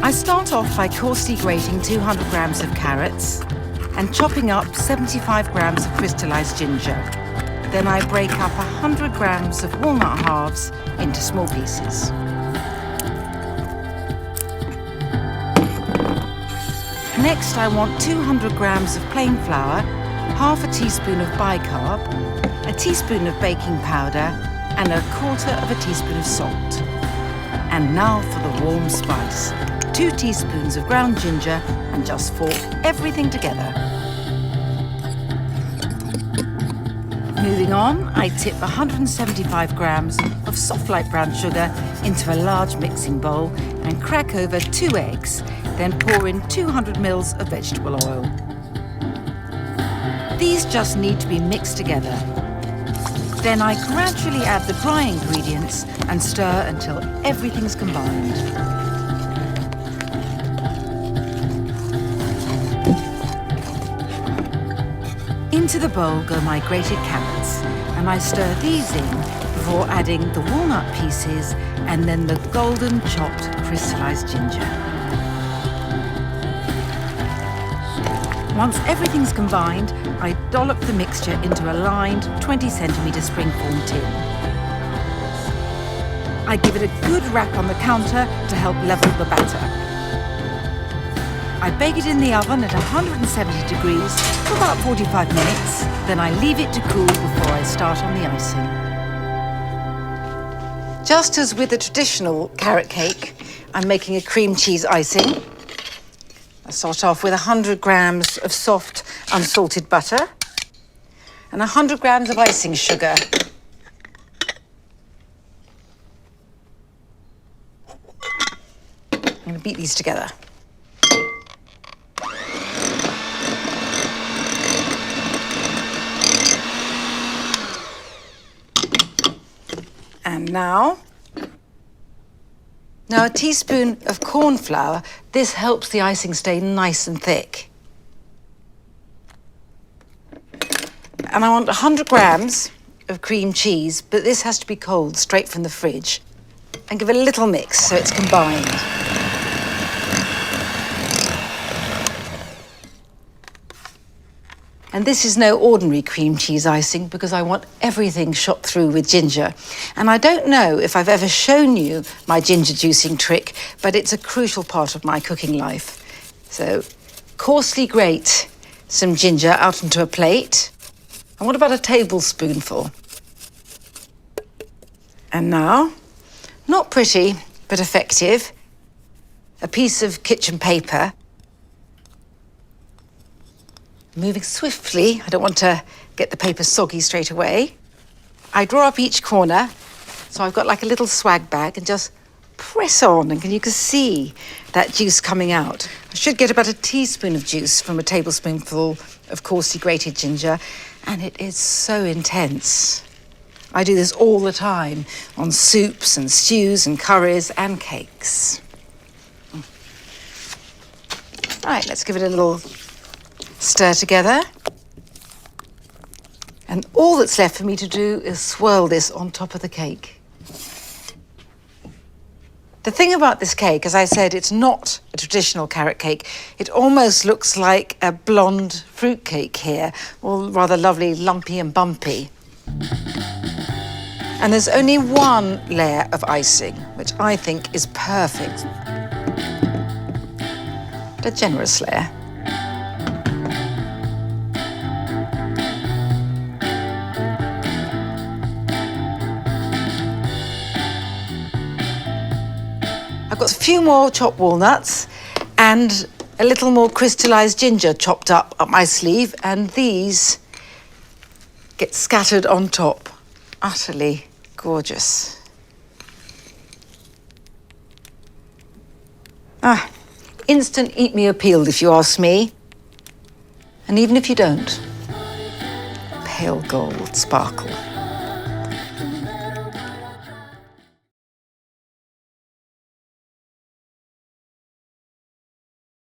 I start off by coarsely grating 200 grams of carrots and chopping up 75 grams of crystallized ginger. Then I break up 100 grams of walnut halves into small pieces. Next, I want 200 grams of plain flour, half a teaspoon of bicarb, a teaspoon of baking powder, and a quarter of a teaspoon of salt. And now for the warm spice. 2 teaspoons of ground ginger and just fork everything together. Moving on, I tip 175 grams of soft light brown sugar into a large mixing bowl and crack over 2 eggs, then pour in 200 ml of vegetable oil. These just need to be mixed together. Then I gradually add the dry ingredients and stir until everything's combined. Into the bowl go my grated carrots, and I stir these in before adding the walnut pieces and then the golden chopped crystallized ginger. Once everything's combined, I dollop the mixture into a lined 20 centimetre springform tin. I give it a good wrap on the counter to help level the batter. I bake it in the oven at 170 degrees for about 45 minutes. Then I leave it to cool before I start on the icing. Just as with a traditional carrot cake, I'm making a cream cheese icing. I start off with 100 grams of soft, unsalted butter and 100 grams of icing sugar. I'm going to beat these together. And now a teaspoon of corn flour. This helps the icing stay nice and thick. And I want 100 grams of cream cheese, but this has to be cold, straight from the fridge. And give it a little mix so it's combined. And this is no ordinary cream cheese icing because I want everything shot through with ginger. And I don't know if I've ever shown you my ginger juicing trick, but it's a crucial part of my cooking life. So coarsely grate some ginger out onto a plate. And what about a tablespoonful? And now, not pretty, but effective, a piece of kitchen paper. Moving swiftly, I don't want to get the paper soggy straight away. I draw up each corner, so I've got like a little swag bag and just press on, and you can see that juice coming out. I should get about a teaspoon of juice from a tablespoonful of coarsely grated ginger, and it is so intense. I do this all the time on soups and stews and curries and cakes. Right, let's give it a little stir together. And all that's left for me to do is swirl this on top of the cake. The thing about this cake, as I said, it's not a traditional carrot cake. It almost looks like a blonde fruit cake here, all rather lovely, lumpy and bumpy. And there's only one layer of icing, which I think is perfect. A generous layer. I've got a few more chopped walnuts and a little more crystallized ginger chopped up my sleeve, and these get scattered on top. Utterly gorgeous. Instant eat me appeal, if you ask me. And even if you don't, pale gold sparkle.